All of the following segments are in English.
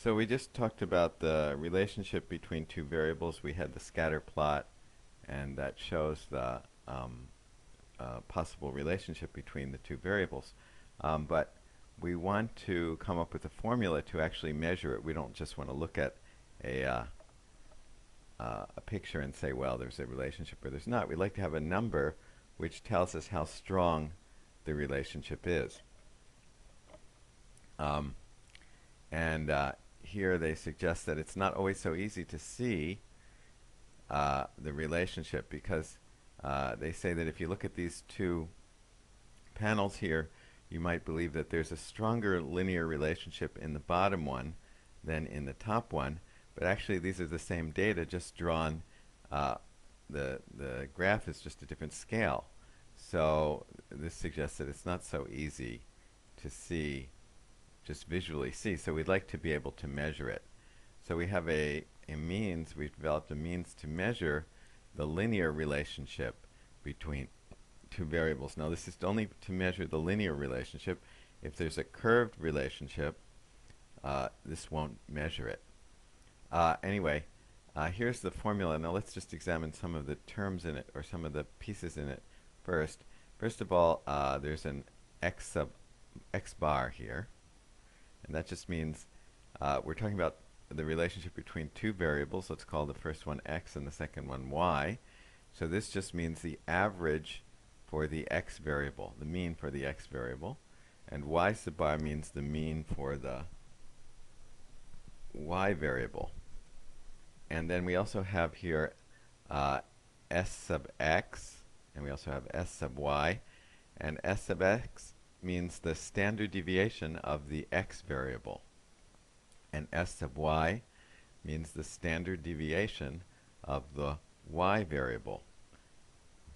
So we just talked about the relationship between two variables. We had the scatter plot, and that shows the possible relationship between the two variables. But we want to come up with a formula to actually measure it. We don't just want to look at a picture and say, well, there's a relationship or there's not. We'd like to have a number which tells us how strong the relationship is. And here they suggest that it's not always so easy to see the relationship because they say that if you look at these two panels here, you might believe that there's a stronger linear relationship in the bottom one than in the top one. But actually, these are the same data, just drawn. The graph is just a different scale. So this suggests that it's not so easy to see, just visually see. So we'd like to be able to measure it. So we have a means, we've developed a means to measure the linear relationship between two variables. Now this is only to measure the linear relationship. If there's a curved relationship, this won't measure it. Anyway, here's the formula. Now let's just examine some of the terms in it, or some of the pieces in it first. First of all, there's an x bar here. And that just means we're talking about the relationship between two variables. Let's call the first one x and the second one y. So this just means the average for the x variable, the mean for the x variable. And y sub bar means the mean for the y variable. And then we also have here s sub x, and we also have s sub y. And s sub x means the standard deviation of the x variable. And s sub y means the standard deviation of the y variable.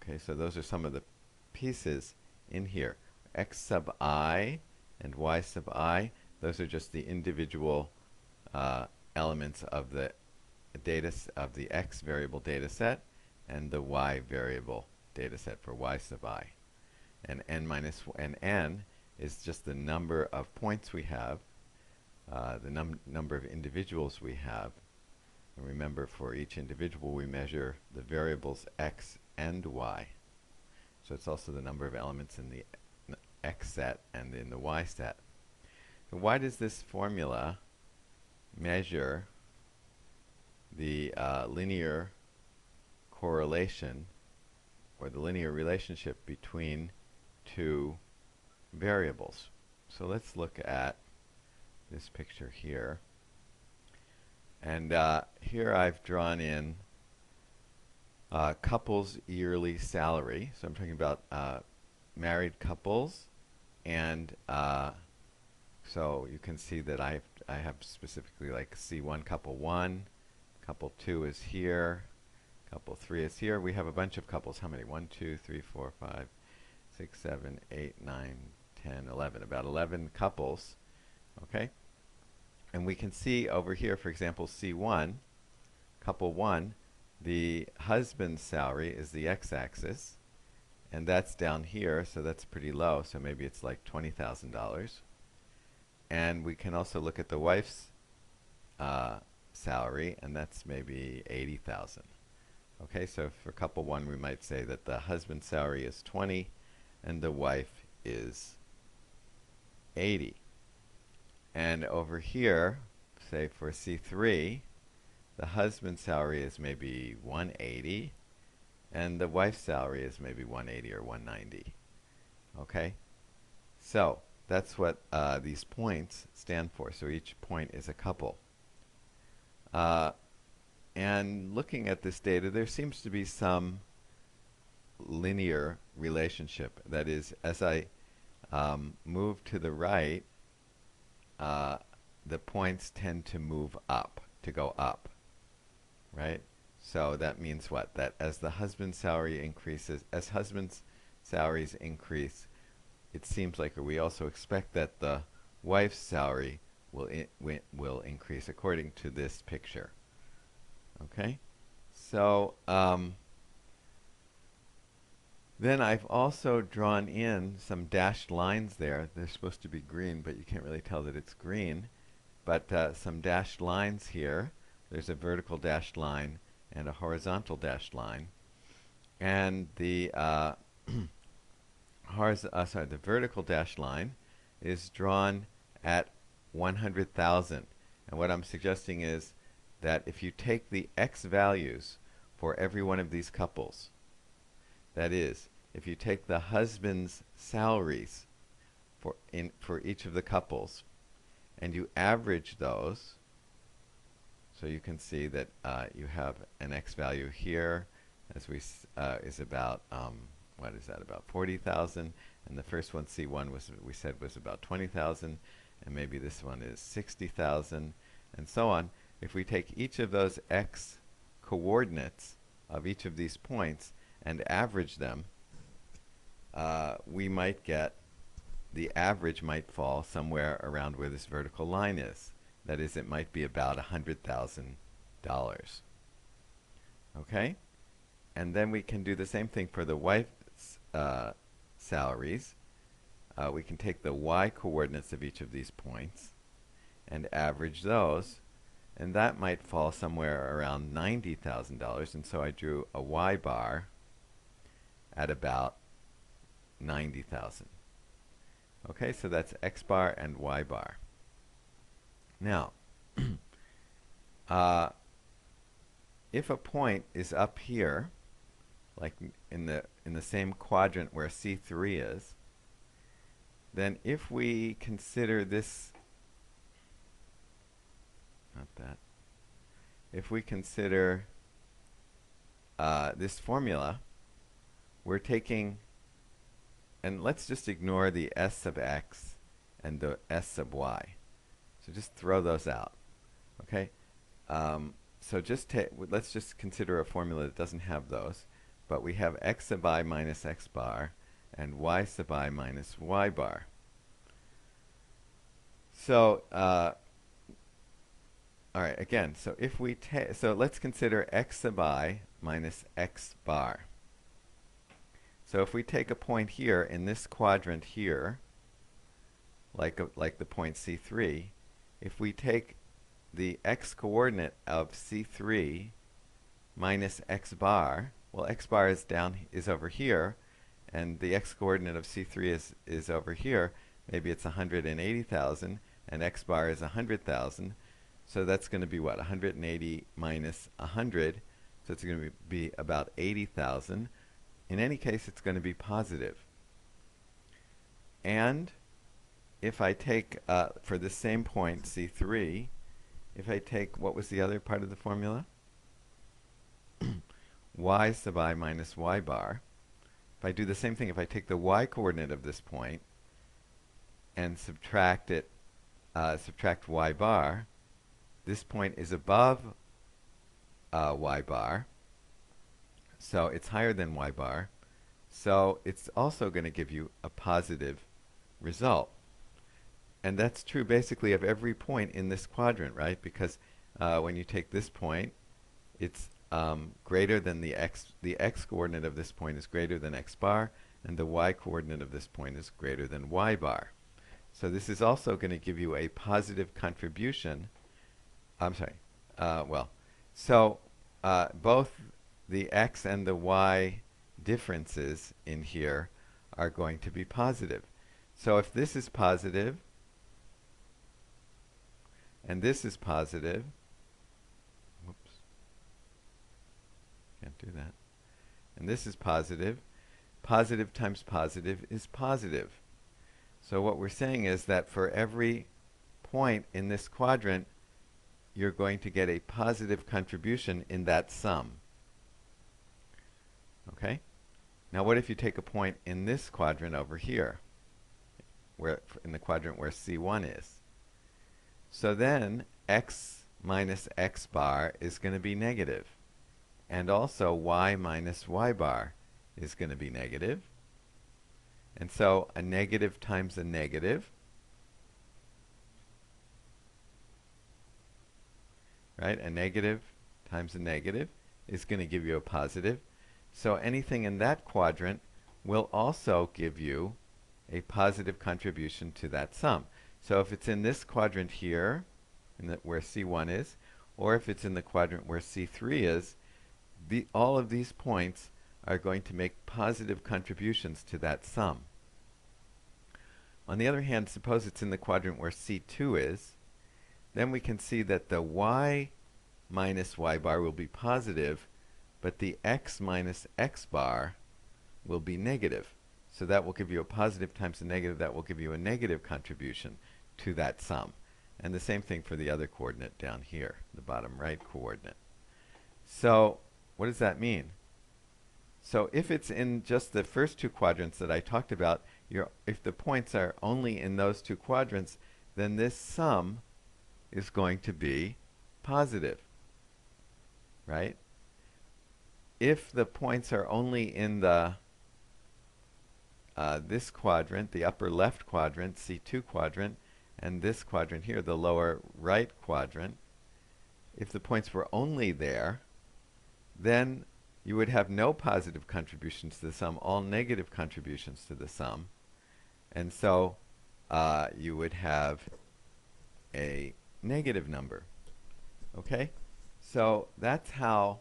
Okay, so those are some of the pieces in here. X sub I and y sub I, those are just the individual elements of the of the x variable data set and the y variable data set for y sub I. And n is just the number of points we have, the number of individuals we have. And remember, for each individual we measure the variables x and y. So it's also the number of elements in the x set and in the y set. So why does this formula measure the linear correlation or the linear relationship between two variables? So let's look at this picture here. And here I've drawn in couples' yearly salary. So I'm talking about married couples. And so you can see that I have specifically like C1 couple 1, couple 2 is here, couple 3 is here. We have a bunch of couples. How many? 1, 2, 3, 4, 5, 6, 7, 8, 9, 10, 11. About 11 couples. Okay? And we can see over here, for example, C1, couple 1, the husband's salary is the x-axis. And that's down here, so that's pretty low. So maybe it's like $20,000. And we can also look at the wife's salary, and that's maybe $80,000. Okay, so for couple 1, we might say that the husband's salary is 20, and the wife is 80. And over here, say for C3, the husband's salary is maybe 180, and the wife's salary is maybe 180 or 190. Okay? So that's what these points stand for. So each point is a couple. And looking at this data, there seems to be some linear relationship. That is, as I move to the right, the points tend to move up, to go up, right? So that means what? That as the husband's salary increases, as husband's salaries increase, it seems like, or we also expect that the wife's salary will increase according to this picture. Okay? So then I've also drawn in some dashed lines there. They're supposed to be green, but you can't really tell that it's green. but some dashed lines here. There's a vertical dashed line and a horizontal dashed line. And the the vertical dashed line is drawn at 100,000. And what I'm suggesting is that if you take the x values for every one of these couples, that is, if you take the husband's salaries for each of the couples, and you average those, so you can see that you have an x value here, as we is about what is that, about 40,000, and the first one, C1, we said was about 20,000, and maybe this one is 60,000, and so on. If we take each of those x coordinates of each of these points and average them, we might get the average might fall somewhere around where this vertical line is. That is, it might be about $100,000. Okay? And then we can do the same thing for the wife's salaries. We can take the y coordinates of each of these points and average those, and that might fall somewhere around $90,000, and so I drew a y bar at about 90,000. Okay, so that's x bar and y bar. Now, if a point is up here, like in the same quadrant where C3 is, then if we consider this, not that, if we consider this formula, we're taking, and let's just ignore the s sub x and the s sub y. So just throw those out, okay? So let's just consider a formula that doesn't have those, but we have x sub I minus x bar and y sub I minus y bar. So, all right, again, so if we so let's consider x sub I minus x bar. So if we take a point here in this quadrant here, like the point C3, if we take the x coordinate of C3 minus x bar, well, x bar is over here, and the x coordinate of C3 is over here. Maybe it's 180,000, and x bar is 100,000. So that's going to be what? 180 minus 100. So it's going to be about 80,000. In any case, it's going to be positive. And if I take, for the same point, C3, if I take, what was the other part of the formula? Y sub I minus y bar. If I do the same thing, if I take the y coordinate of this point and subtract y bar, this point is above y bar, so it's higher than y bar, so it's also going to give you a positive result. And that's true basically of every point in this quadrant, right? Because when you take this point, it's greater than the x coordinate of this point is greater than x bar, and the y coordinate of this point is greater than y bar. So this is also going to give you a positive contribution. I'm sorry. So both the x and the y differences in here are going to be positive. So if this is positive, and this is positive, whoops, can't do that, and this is positive, positive times positive is positive. So what we're saying is that for every point in this quadrant, you're going to get a positive contribution in that sum. Okay? Now what if you take a point in this quadrant over here, in the quadrant where C1 is? So then x minus x bar is going to be negative, and also y minus y bar is going to be negative. And so a negative times a negative, right? A negative times a negative is going to give you a positive. So anything in that quadrant will also give you a positive contribution to that sum. So if it's in this quadrant here, where C1 is, or if it's in the quadrant where C3 is, all of these points are going to make positive contributions to that sum. On the other hand, suppose it's in the quadrant where C2 is, then we can see that the y minus y bar will be positive, but the x minus x bar will be negative. So that will give you a positive times a negative. That will give you a negative contribution to that sum. And the same thing for the other coordinate down here, the bottom right coordinate. So what does that mean? So if it's in just the first two quadrants that I talked about, if the points are only in those two quadrants, then this sum is going to be positive, right? If the points are only in the this quadrant, the upper left quadrant, C2 quadrant, and this quadrant here, the lower right quadrant, if the points were only there, then you would have no positive contributions to the sum, all negative contributions to the sum. And so you would have a negative number. Okay? So that's how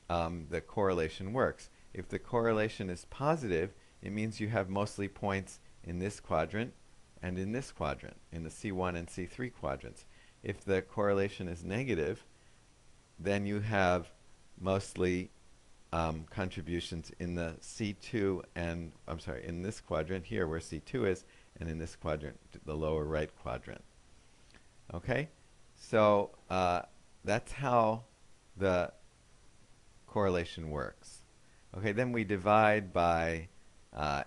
the correlation works. If the correlation is positive, it means you have mostly points in this quadrant and in this quadrant, in the C1 and C3 quadrants. If the correlation is negative, then you have mostly contributions in the C2 and, I'm sorry, in this quadrant here where C2 is, and in this quadrant, the lower right quadrant. Okay? So that's how the correlation works. Okay, then we divide by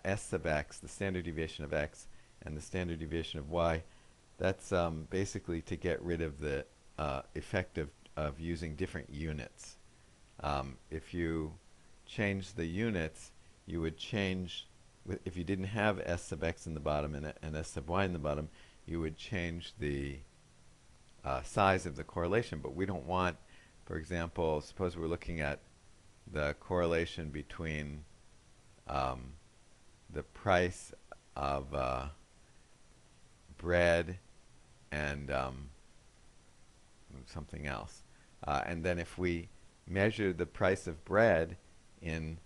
S sub x, the standard deviation of x, and the standard deviation of y. That's basically to get rid of the effect of using different units. If you change the units, you would change, if you didn't have S sub x in the bottom and S sub y in the bottom, you would change the size of the correlation. But we don't want, for example, suppose we're looking at the correlation between the price of bread and something else. And then if we measure the price of bread in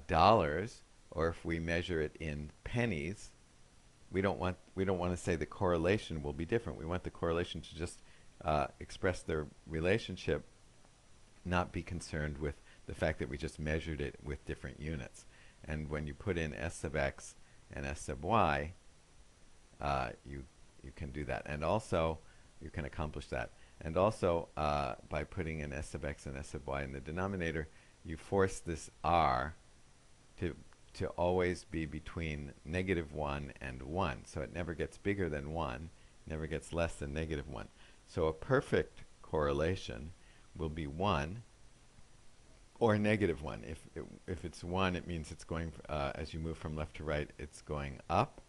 dollars, or if we measure it in pennies, we don't want to say the correlation will be different. We want the correlation to just express their relationship, not be concerned with the fact that we just measured it with different units. And when you put in S sub x and S sub y, you can do that. And also, you can accomplish that. And also, by putting in S sub x and S sub y in the denominator, you force this r to always be between -1 and 1. So it never gets bigger than 1, never gets less than -1. So a perfect correlation will be 1 or -1. If it's 1, it means it's going, as you move from left to right, it's going up.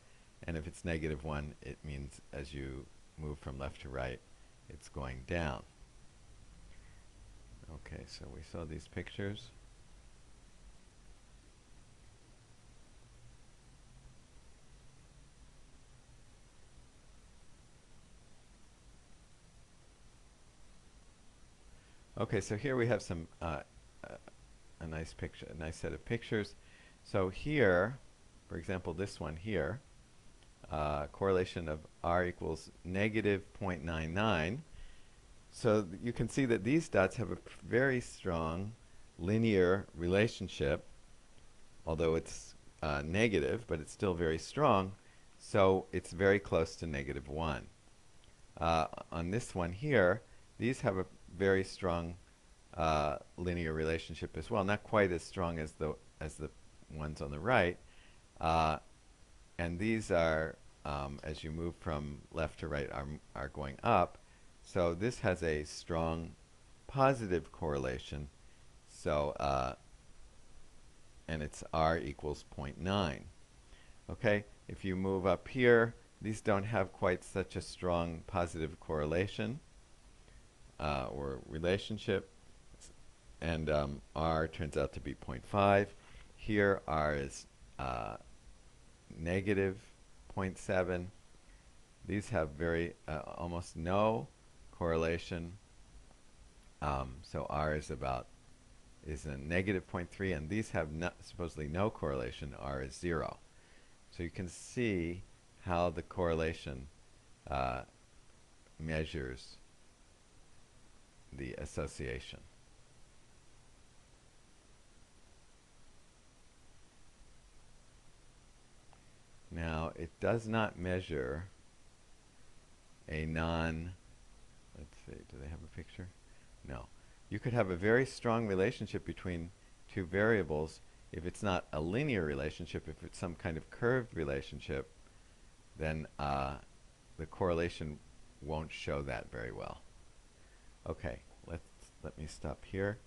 And if it's -1, it means as you move from left to right, it's going down. Okay, so we saw these pictures. Okay, so here we have some a nice picture, a nice set of pictures. So here, for example, this one here, correlation of r equals -0.99. So you can see that these dots have a very strong linear relationship, although it's negative, but it's still very strong. So it's very close to -1. On this one here, these have a very strong linear relationship as well, not quite as strong as the ones on the right. And these are, as you move from left to right, are going up. So this has a strong positive correlation. So and it's r equals 0.9. Okay, if you move up here, these don't have quite such a strong positive correlation or relationship, and r turns out to be 0.5. Here r is -0.7. These have very almost no correlation. So R is a negative 0.3, and these have supposedly no correlation. R is 0. So you can see how the correlation measures the association. Now, it does not measure a let's see, do they have a picture? No. You could have a very strong relationship between two variables if it's not a linear relationship. If it's some kind of curved relationship, then the correlation won't show that very well. Okay, let me stop here.